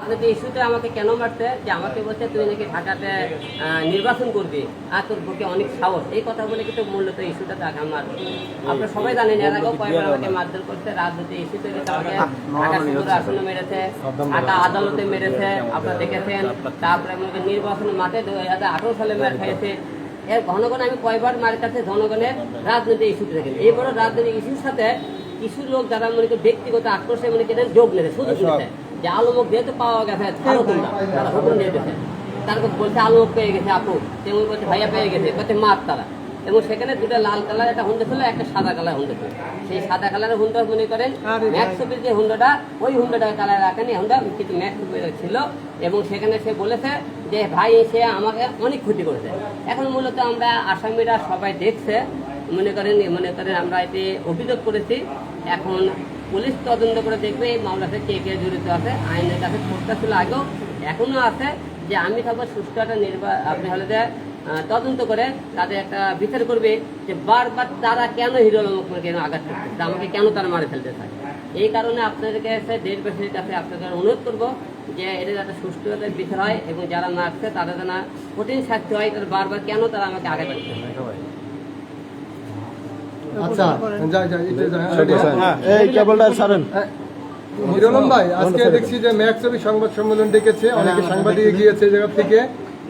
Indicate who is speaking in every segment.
Speaker 1: আপনাদের ইস্যুতে আমাকে কেন মারছে যে আমাকে বলছে তুই নাকি ঢাকাতে নির্বাচন করবি আর তোর পক্ষে অনেক সাহস, এই কথা বলে কিন্তু মূলত ইস্যুটা তাকে আমার আপনারা সবাই জানেন এর আগেও কয়েকবার আমাকে মারধর করছে, রাজনীতি ইস্যু তৈরি আমাকে ঢাকা সদর আসনে মেরেছে, ঢাকা আদালতে মেরেছে আপনারা দেখেছেন, তারপরে আমাকে নির্বাচন মাঠে 2018 সালে মেরে খেয়েছে। এর ঘন ঘন আমি কয়বার মার কাছে জনগণের রাজনীতি ইস্যুতে দেখেন, এই বড় রাজনৈতিক ইস্যুর সাথে কিছু লোক যারা মনে করি ব্যক্তিগত আক্রোশে মনে করেন যোগ নেবে, সুযোগ নিতে যে আলমক যেহেতু পাওয়া গেছে তারা হুকুম দিয়ে দিয়েছে, তারপর বলছে আলমক পেয়ে গেছে আপু, তেমন বলছে ভাইয়া পেয়ে গেছে, বলছে মার তারা, এবং সেখানে দুটো লাল কালার একটা হুন্ডা ছিল, একটা সাদা কালার হুন্ডা ছিল, সেই সাদা কালারের হুন্ডা মনে করেন ম্যাক্সপির যে হুন্ডাটা ওই হুন্ডাটা কালার রাখেনি, হুন্ডা কিন্তু ম্যাক্সপির ছিল, এবং সেখানে সে বলেছে যে ভাই সে আমাকে অনেক ক্ষতি করেছে। এখন মূলত আমরা আসামিরা সবাই দেখছে, মনে করেন আমরা এতে অভিযোগ করেছি, এখন পুলিশ তদন্ত করে দেখবে এই মামলাতে কে কে জড়িত আছে, আইনের কাছে খোঁজটা ছিল আগেও এখনো আছে, যে আমি থাকবো সুষ্ঠু একটা আপনি হলে যে তদন্ত করে তাদের একটা বিচার করবে যে বারবার তারা কেন হিরো আলমকে কেন আঘাত করছে, আমাকে কেন তারা মারে ফেলতে চায়। এই কারণে আপনাদের কাছে দেশবাসীর কাছে আপনাদের অনুরোধ করবো যে এটা যাতে সুষ্ঠু বিচার হয়, এবং যারা মারছে তাদের যেন কঠিন শাস্তি হয়, তারা বারবার কেন তারা আমাকে আঘাত করতে হয়।
Speaker 2: আচ্ছা
Speaker 3: হিরোলম ভাই, আজকে দেখছি যে ম্যাক্সবি সংবাদ সম্মেলন ডেকেছে, অনেকে সাংবাদিক গিয়েছে জায়গা থেকে,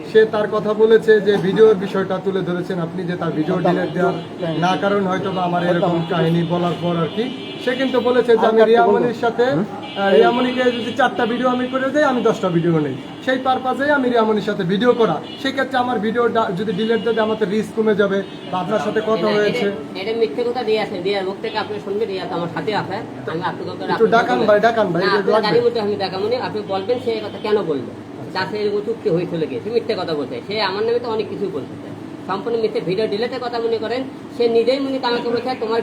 Speaker 3: সে তার কথা বলেছে যে ভিডিওর বিষয়টা তুলে ধরেছেন আপনি, যে তার ভিডিও ডিলিট দেওয়ার না কারণ হয়তো বা আমার এরকম কাহিনী বলার পর আর কি, সে কিন্তু বলেছে যে আমি রিয়ামনির সাথে রিয়ামনিকে যদি 4টা ভিডিও আমি করে দেই, আমি 10টা ভিডিও নেই, সেই পারপাজে আমি রিয়ামনির সাথে ভিডিও করা, সেক্ষেত্রে আমার ভিডিও যদি ডিলিট দেয় আমাদের রিস্ক কমে যাবে, বা আপনার সাথে কথা হয়েছে
Speaker 1: এটা মিথ্যে কথা দিয়ে আছে, দিয়ে মুখ থেকে আপনি শুনবেন, রিয়া আমার সাথে আছে, আমি
Speaker 3: একটু ডাকান ভাই
Speaker 1: গাড়ির মধ্যে আমি দেখামনি, আপনি বলবেন সে কথা কেন বলবো, যার সাথে চুক্তি হয়েছিল গিয়ে মিথ্যে কথা বলছে, সে আমার নামে তো অনেক কিছু বলতেছে, সম্পূর্ণ মিথ্যে ভিডিও ডিলেটের কথা মনে করেন, সে নিজেই মনে আমাকে বলছে তোমার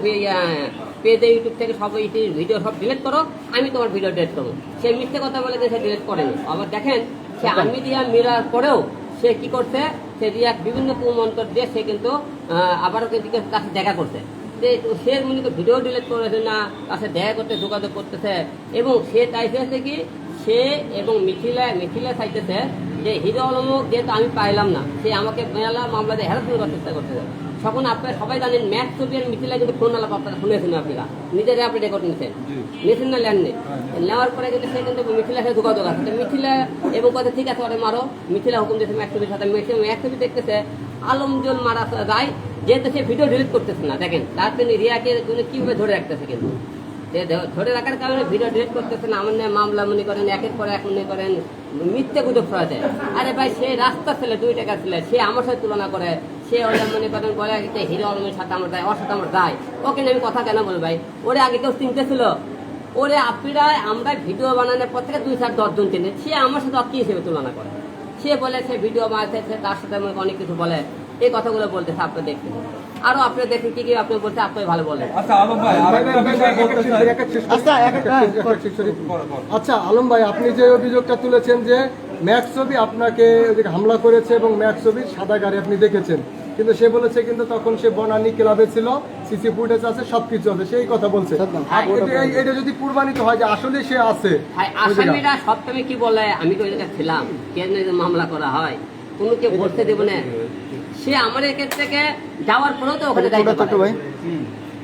Speaker 1: পেজে ইউটিউব থেকে সব ভিডিও সব ডিলিট করো, আমি তোমার ভিডিও ডিলিট করবো, সে মিথ্যে কথা বলে যে সে ডিলিট করেনি। আবার দেখেন সে আমি রিয়া মিরার পরেও সে কি করছে, সে রিয়া বিভিন্ন কুমন্তর দিয়ে সে কিন্তু আবারও কিন্তু কাছে দেখা করছে, সে মনে করি ভিডিও ডিলিট করেছে না, কাছে দেখা করতে যোগাযোগ করতেছে, এবং সে চাইছে কি সে এবং মিথিলা চাইতেছে যে হিরো আলমক যেহেতু আমি পাইলাম না, সে আমাকে মেলা মামলা দিয়ে হ্যারাসমেন্ট করার চেষ্টা করতেছে। তখন আপনারা সবাই জানেন ম্যাক্স ছবি আর মিথিলা কিন্তু ফোন আলাপ আপনারা শুনেছেন, আপনারা নিজেরা আপনি রেকর্ড নিয়েছেন না ল্যান্ড নেওয়ার পরে কিন্তু সে কিন্তু মিথিলার সাথে যোগাযোগ আছে, মিথিলা এবং কথা ঠিক আছে ওরা মারো, মিথিলা হুকুম দিয়েছে ম্যাক্স ছবির সাথে, ম্যাক্স ছবি দেখতেছে আলমজল মারা যায়, যেহেতু সে ভিডিও ডিলিট করতেছে না, দেখেন তার তিনি রিয়াকে কিভাবে ধরে রাখতেছে, কিন্তু ধরে রাখার কারণে ভিডিও ডিলিট করতেছে না, আমার মামলা মনে করেন একের পর এক মনে করেন মিথ্যে গুজব ছড়াতে। আরে ভাই সে রাস্তার ছেলে, 2 টাকার ছেলে, সে আমার সাথে তুলনা করে, সে ওরা মনে করেন বলে হিরো আলমের সাথে আমার যায়, ওর সাথে আমার যায়, ওকে আমি কথা কেন বল ভাই, ওরে আগে কেউ চিনতে ছিল, ওরে আপনারা আমরা ভিডিও বানানোর পর থেকে 2-4-10 জন চিনে, সে আমার সাথে কি হিসেবে তুলনা করে, সে বলে সে ভিডিও বানাতেছে, তার সাথে আমাকে অনেক কিছু বলে, এই কথাগুলো বলতেছে, আপনি দেখছেন আরো আপনি দেখেন কি কি আপনি বলতে আপনি ভালো বলেন।
Speaker 3: আচ্ছা আলম ভাই, আপনি যে অভিযোগটা তুলেছেন যে ম্যাক্স ছবি আপনাকে হামলা করেছে এবং ম্যাক্স ছবির সাদা গাড়ি আপনি দেখেছেন, কিন্তু সে বলেছে কিন্তু তখন সে বনানী ক্লাবে ছিল, সিসি ফুটেজ আছে, সবকিছু আছে, সেই কথা বলছে। এটা যদি প্রমাণিত হয় যে আসলে সে আছে,
Speaker 1: আসামিরা সবসময় কি বলে আমি তো ওই জায়গায় ছিলাম, কেন মামলা করা হয় কোনো কে বলতে দেবো না, সে আমার এখান থেকে যাওয়ার পরেও তো ওখানে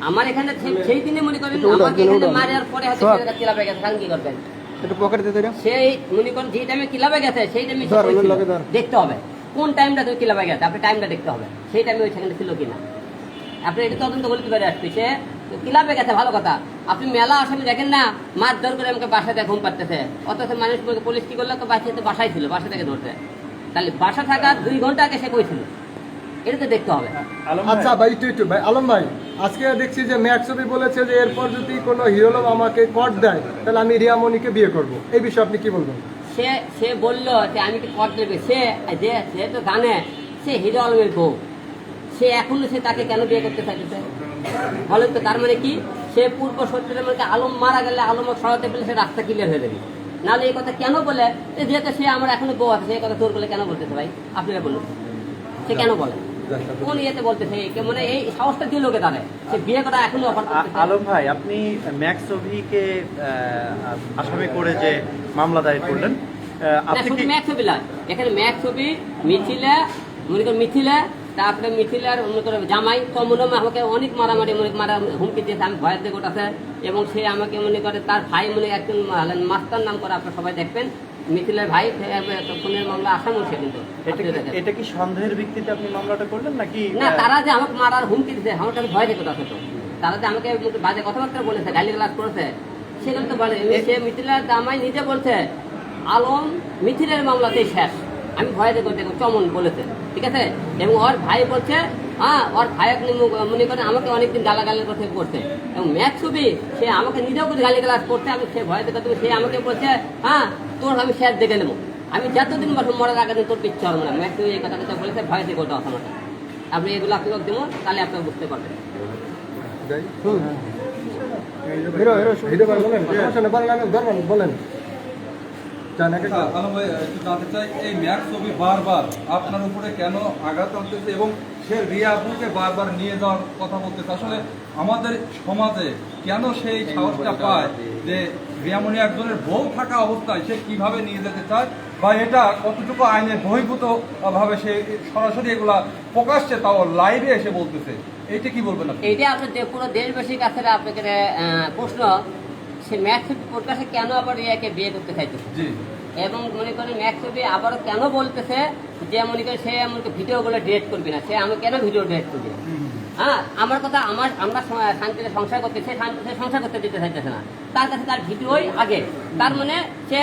Speaker 1: আমার এখানে সেই দিনে মনে করেন আমাকে এখানে মারার পরে হয়তো ক্লাবে গেছে, কি করবেন সেই মনে করেন যে টাইমে ক্লাবে গেছে সেই টাইমে দেখতে হবে কোন টাইমটা তুমি ক্লাবে গেছে, আপনি টাইমটা দেখতে হবে সেই টাইমে ওই সেখানে ছিল কিনা, আপনি এটা তদন্ত করতে পারে আসবে, সে ক্লাবে গেছে ভালো কথা, আপনি মেলা আসামি দেখেন না মারধর করে আমাকে বাসাতে ঘুম পাড়তেছে, অথচ মানুষ পুলিশ কি করলো বাসায় ছিল, বাসা থেকে ধরতে, তাহলে বাসা থাকা 2 ঘন্টা আগে সে কইছিল, এটা তো দেখতে হবে।
Speaker 3: আচ্ছা ভাই একটু ভাই আলম ভাই, আজকে দেখছি যে ম্যাক্স ছবি বলেছে যে এরপর যদি কোনো হিরোলম আমাকে কট দেয় তাহলে আমি রিয়ামনিকে বিয়ে করব, এই বিষয়ে আপনি কি বলবেন?
Speaker 1: সে বললো যে আমি কি কট দেবে, সে তো জানে সে হিরো আলমের বউ, সে এখনো সে তাকে কেন বিয়ে করতে চাইতেছে বলেন তো, তার মানে কি সে পূর্ব শত্রুদের মধ্যে আলম মারা গেলে আলমক সরাতে পেলে সে রাস্তা ক্লিয়ার হয়ে যাবে, নাহলে এই কথা কেন বলে যেহেতু সে আমার এখনো বউ আছে, সেই কথা তোর বলে কেন বলতেছে ভাই আপনারা বলুন, সে কেন বলে কোন ইয়েতে বলতেছে, মানে এই সাহসটা দিয়ে লোকে তাদের সে বিয়ে করা এখনো অফার করতেছে।
Speaker 4: আলম ভাই, আপনি ম্যাক্স ছবিকে আসামি করে যে মামলা দায়ের করলেন,
Speaker 2: আপনি
Speaker 1: শুধু
Speaker 2: কি
Speaker 1: ম্যাক ছবি নয়, এখানে ম্যাক ছবি, মিথিলা, মনে করেন মিথিলা, তারপরে মিথিলার মনে করেন জামাই তমনম আমাকে অনেক মারামারি মারা হুমকি দিয়েছে, আমি ভয়ের দিয়ে গোটাছে। এবং সে আমাকে মনে করে তার ভাই মনে একজন মাস্টার নাম করে, আপনারা সবাই দেখবেন, মিথিলার ভাই খুনের মামলা আসামি সে কিন্তু।
Speaker 2: এটা কি সন্দেহের ভিত্তিতে আপনি মামলাটা করলেন নাকি?
Speaker 1: না, তারা যে আমাকে মারার হুমকি দিচ্ছে আমাকে ভয় দেখে কথা তো, তারা যে আমাকে বাজে কথাবার্তা বলেছে, গালি গালাজ করেছে, সেগুলো তো বলে। সে মিথিলার জামাই নিজে বলছে আলম মিথিলের মামলাতেই শেষ, আমি ভয় দেখো দেখো চমন বলেছে, ঠিক আছে। এবং ওর ভাই বলছে হ্যাঁ, ওর ভাই মনে করেন আমাকে অনেকদিন গালাগালের কথা করছে। এবং ম্যাথ ছবি সে আমাকে নিজেও করে গালি গালাজ করছে, আমি সে ভয় দেখো সে আমাকে বলছে হ্যাঁ তোর আমি শেষ দেখে নেবো, আমি যতদিন বসে মরার আগে দিন তোর পিচ্ছু হবে না। ম্যাথ ছবি এই কথা কথা বলেছে, ভয় দেখো ওটা অসমটা। আপনি এগুলো আপনি দেবো, তাহলে আপনারা বুঝতে পারবেন।
Speaker 3: বলেন
Speaker 4: আলম ভাই, একটু জানতে চাই, এই ম্যাক ছবি বারবার আপনার উপরে কেন আঘাত আনতেছে এবং সে রিয়া আপুকে বারবার নিয়ে যাওয়ার কথা বলতেছে? আসলে আমাদের সমাজে কেন সেই সাহসটা পায় যে রিয়ামণি একজনের বউ থাকা অবস্থায় সে কিভাবে নিয়ে যেতে চায়, বা এটা কতটুকু আইনের বহির্ভূত ভাবে সে সরাসরি এগুলা প্রকাশ্যে তাও লাইভে এসে বলতেছে, এইটা কি বলবেন আপনি?
Speaker 1: এইটা আপনার পুরো দেশবাসীর কাছে আপনাকে প্রশ্ন, সে ম্যাথ ছবি প্রকাশে কেন আবার রিয়াকে বিয়ে করতে চাইতেছে?
Speaker 4: জি,
Speaker 1: এবং মনে করেন ম্যাথ ছবি আবারও কেন বলতেছে যে মনে করেন সে এমন ভিডিওগুলো ডিলিট করবি না, সে আমি কেন ভিডিও ডিলিট করবি না? হ্যাঁ, আমার কথা, আমরা শান্তিতে সংসার করতে, সে শান্তিতে সংসার করতে দিতে চাইতেছে না, তার কাছে তার ভিডিওই আগে। তার মানে সে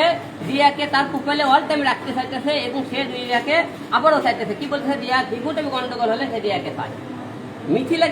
Speaker 1: রিয়াকে তার প্রোফাইলে অল টাইম রাখতে চাইতেছে এবং সে রিয়াকে আবারও চাইতেছে। কি বলতেছে? রিয়া ভিডিওটা গন্ডগোল হলে সে রিয়াকে পায়। মিথিলা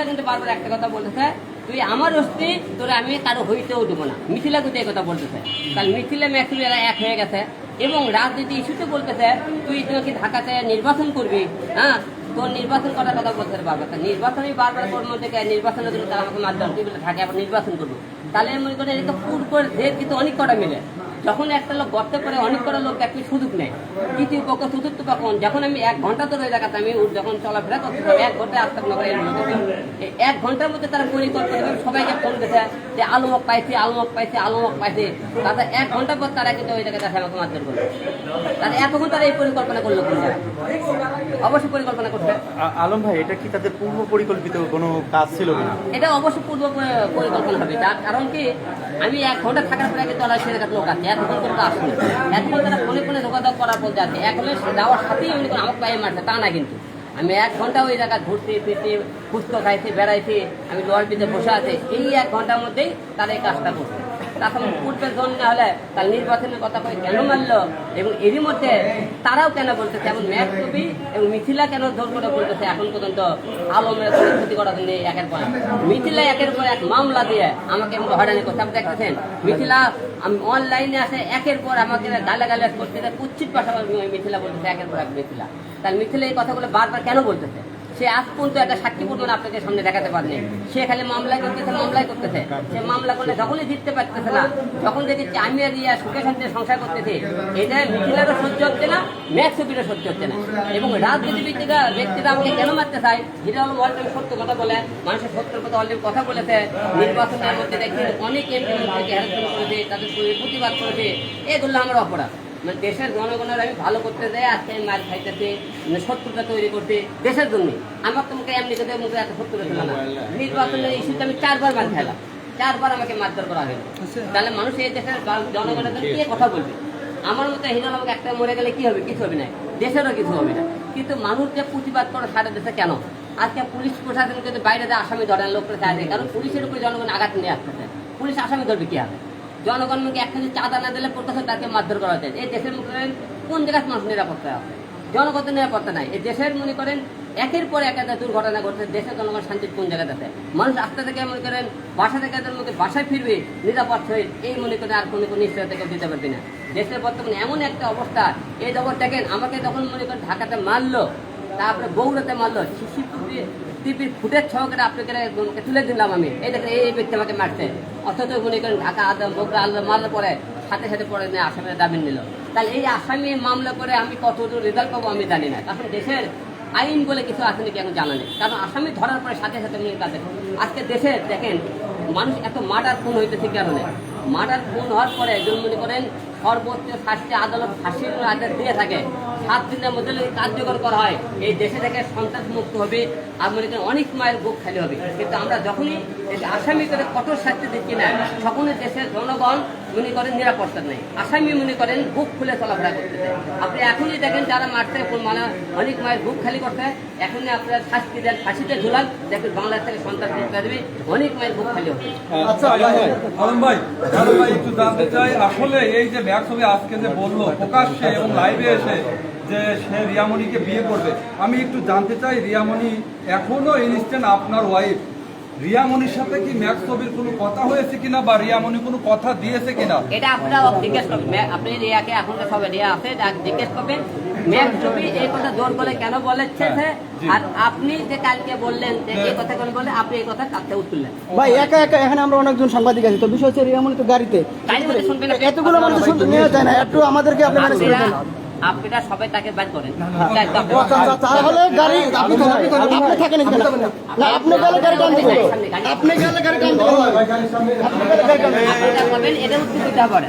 Speaker 1: কিন্তু বারবার একটা কথা বলতেছে, তুই আমার অস্তি তোরে আমি কারো হইতেও দেবো না। মিথিলা কিন্তু এই কথা বলতেছে। তাহলে মিথিলা ম্যাক্সুল এরা এক হয়ে গেছে। এবং রাজনীতি ইস্যুতে বলতেছে তুই কি ঢাকাতে নির্বাচন করবি, হ্যাঁ তোর নির্বাচন করার কথা বলতে বারবার। নির্বাচনই বারবার করবো থেকে নির্বাচনের জন্য তারা আমাকে মাধ্যম তুই বলে ঢাকা আবার নির্বাচন করবো। তাহলে মনে করেন এটা পুর করে কিন্তু অনেক কটা মিলে। যখন একটা লোক গর্তে পরে অনেক কটা লোক একটি সুযোগ নেয়, তৃতীয় পক্ষ চতুর্থ পক্ষ। যখন আমি 1 ঘন্টা ধরে জায়গাতে আমি যখন চলাফেরা করতে 1 ঘন্টায় আসতে নগরে 1 ঘন্টার মধ্যে তারা পরিকল্পনা সবাইকে ফোন দিয়েছে যে আলমক পাইছি, তাদের 1 ঘন্টা পর তারা কিন্তু ওই জায়গায় দেখা আমাকে মারধর করলো। তারা এতক্ষণ তারা এই পরিকল্পনা করলো কোন জায়গায়? অবশ্যই পরিকল্পনা করছে।
Speaker 2: আলম ভাই, এটা কি তাদের পূর্ব পরিকল্পিত কোনো কাজ ছিল কিনা?
Speaker 1: এটা অবশ্যই পূর্ব পরিকল্পনা হবে। তার কারণ কি, আমি 1 ঘন্টা থাকার পরে আগে তলায় সেরে লোক আছে, এতক্ষণ করে আসবে, এতক্ষণ তারা ফোনে ফোনে যোগাযোগ করার পর যাচ্ছে। এক হলে যাওয়ার সাথেই উনি আমাকে পায়ে মারছে, তা না কিন্তু আমি 1 ঘন্টা ওই জায়গায় ঘুরতে ফিরতে ফুচকা খাইছি, বেড়াইছি, আমি লোয়ার পিঠে বসে আছি। এই 1 ঘন্টার মধ্যেই তারা এই কাজটা করছে। তখন পূর্বের জন না হলে তার নির্বাচনের কথা কই কেন মানলো? এবং এরই মধ্যে তারাও কেন বলতেছে, এমন ম্যাথ কবি এবং মিথিলা কেন জোর করে বলতেছে এখন পর্যন্ত আলমের ক্ষতি করার জন্য একের পর মিথিলা একের পর এক মামলা দিয়ে আমাকে হয়রানি করছে। আপনি দেখতেছেন মিথিলা আমি অনলাইনে আসে একের পর আমাকে গালাগালি করতে, কুচ্ছিত ভাষা মিথিলা বলতেছে একের পর এক মিথিলা। তার মিথিলা এই কথাগুলো বারবার কেন বলতেছে? সে আজ পর্যন্ত একটা সাক্ষী প্রমাণ আপনাদের সামনে দেখাতে পারেনি। সে খালি মামলা করতেছে। সে মামলা করলে যখনই জিততে পারতেছে না, যখন দেখেছি আমি আর রিয়া সুখে শান্তিতে সংসার করতেছি, এটা মিথিলারও সহ্য হচ্ছে না, ম্যাক্স ছবিরও সহ্য হচ্ছে না। এবং রাজনীতিবিদরা ব্যক্তিরা আমাকে কেন মারতে চায়? যেটা হলো অলরেডি সত্য কথা বলে, মানুষের সত্যের কথা অলরেডি কথা বলেছে। নির্বাচনের মধ্যে দেখছি অনেক এমপি হ্যারাসমেন্ট করেছে, তাদের প্রতিবাদ করেছে, এগুলো আমার অপরাধ। মানে দেশের জনগণের আমি ভালো করতে যাই, আজকে আমি মার খাইতেছি, শত্রুতা তৈরি করতে দেশের জন্য। আমার তো মুখে এমনি করে মুখে এত শত্রুতা ছিল না। নির্বাচনের ইস্যুতে আমি 4 বার মার খাইলাম, 4 বার আমাকে মারধর করা হলো। তাহলে মানুষ এই দেশের জনগণের জন্য কে কথা বলবে? আমার মতো হিরো আমাকে একটা মরে গেলে কি হবে? কিছু হবে না, দেশেরও কিছু হবে না। কিন্তু মানুষ যে প্রতিবাদ করে সারা দেশে কেন? আজকে পুলিশ প্রশাসন যদি বাইরে যায় আসামি ধরেন লোকরা চায়, কারণ পুলিশের উপরে জনগণ আঘাত নিয়ে আসতেছে। পুলিশ আসামি ধরবে কি হবে? জনগণকে একটা চাঁদা না দিলে প্রকাশে তাকে মারধর করা হচ্ছে। এই দেশের মনে করেন কোন জায়গায় মানুষ নিরাপত্তা আছে? জনগত নিরাপত্তা নাই। এই দেশের মনে করেন একের পর এক দুর্ঘটনা ঘটছে। দেশের জনগণ শান্তির কোন জায়গায় আছে? মানুষ রাস্তা থেকে মনে করেন বাসা থেকে বাসায় ফিরবে নিরাপদ হয়ে, এই মনে করেন আর কোনো নিশ্চয়তা থেকে দিতে পারবি না। দেশের বর্তমানে এমন একটা অবস্থা, এই জগৎ দেখেন আমাকে যখন মনে করেন ঢাকাতে মারলো, তারপরে বগুড়াতে মারলো, টিভির ফুটেজ সহকারে আপনাকে তুলে দিলাম আমি, এই দেখেন এই ব্যক্তি আমাকে মারছে। অথচ মনে করেন ঢাকা বগুড়া মারার পরে সাথে সাথে পরে আসামিরা জামিন নিল। তাহলে এই আসামি মামলা করে আমি কতটুকু রেজাল্ট পাবো আমি জানি না। এখন দেশের আইন বলে কিছু আছে নাকি এখন জানা নেই। কারণ আসামি ধরার পরে সাথে সাথে কাছে আজকে দেশে দেখেন মানুষ এত মার্ডার খুন হইতেছে কারণে। মার্ডার খুন হওয়ার পরে একজন মনে করেন সর্বোচ্চ শাস্তি আদালত ফাঁসির আদেশ দিয়ে থাকে, 7 দিনের মধ্যে যদি কার্যকর করা হয় এই দেশে থেকে সন্ত্রাস মুক্ত হবে, আর মনে করেন অনেক মায়ের বুক খালি হবে। কিন্তু আমরা যখনই আসামি করে কঠোর শাস্তি দিচ্ছি না, তখনই দেশের জনগণ মনে করেন নিরাপত্তা নেই, আসামি মনে করেন বুক খুলে চলাফেরা করতে চায়। আপনি এখনই দেখেন যারা মারতে মানে অনেক মায়ের বুক খালি করতে, এখনই আপনারা শাস্তি দেন, ফাঁসিতে ঝুলান, দেখবেন বাংলাদেশ থেকে সন্ত্রাস মুক্ত দেবে, অনেক মায়ের বুক খালি হবে।
Speaker 3: আচ্ছা,
Speaker 4: আলম ভাই একটু জানতে চাই, আসলে এই যে ম্যাক ছবি আজকে যে বললো প্রকাশ্যে এবং লাইভে এসে যে সে রিয়ামণিকে বিয়ে করবে, আমি একটু জানতে চাই রিয়ামণি এখনো ইনস্ট্যান্ট আপনার ওয়াইফ, রিয়ামণির সাথে কি ম্যাক ছবির কোনো কথা হয়েছে কিনা বা রিয়ামণি কোনো কথা দিয়েছে কিনা?
Speaker 1: এটা আপনারা জিজ্ঞেস করবেন, আপনি রিয়াকে এখন সবাই রিয়া আছে জিজ্ঞেস করবেন ম্যাক ছবি এই কথা জোর করে কেন বলেছে, আর আপনি যে কালকে বললেন যে এই কথা কেন বলে, আপনি এই কথা কাছে উঠলেন
Speaker 5: ভাই একা একা এখানে আমরা অনেকজন সাংবাদিক আছি, তো বিষয় হচ্ছে রিয়ামণি তো গাড়িতে
Speaker 1: শুনবেন না,
Speaker 5: এতগুলো মানুষ শুনতে নেওয়া যায় না, একটু আমাদেরকে আপনি ম্যানেজ করে দেন।
Speaker 1: আপনারা সবাই তাকে বের করেন।
Speaker 5: তাহলে গাড়ি আপনি থাকেন এখানে না, আপনি গেলে গাড়ি টানতে হবে, আপনি গেলে গাড়ি টানতে হবে,
Speaker 3: ভাই, গাড়ির সামনে
Speaker 5: আপনি গেলে গাড়ি টানতে হবে।
Speaker 1: আপনারা করবেন, এটা উত্তর দিতে হবে।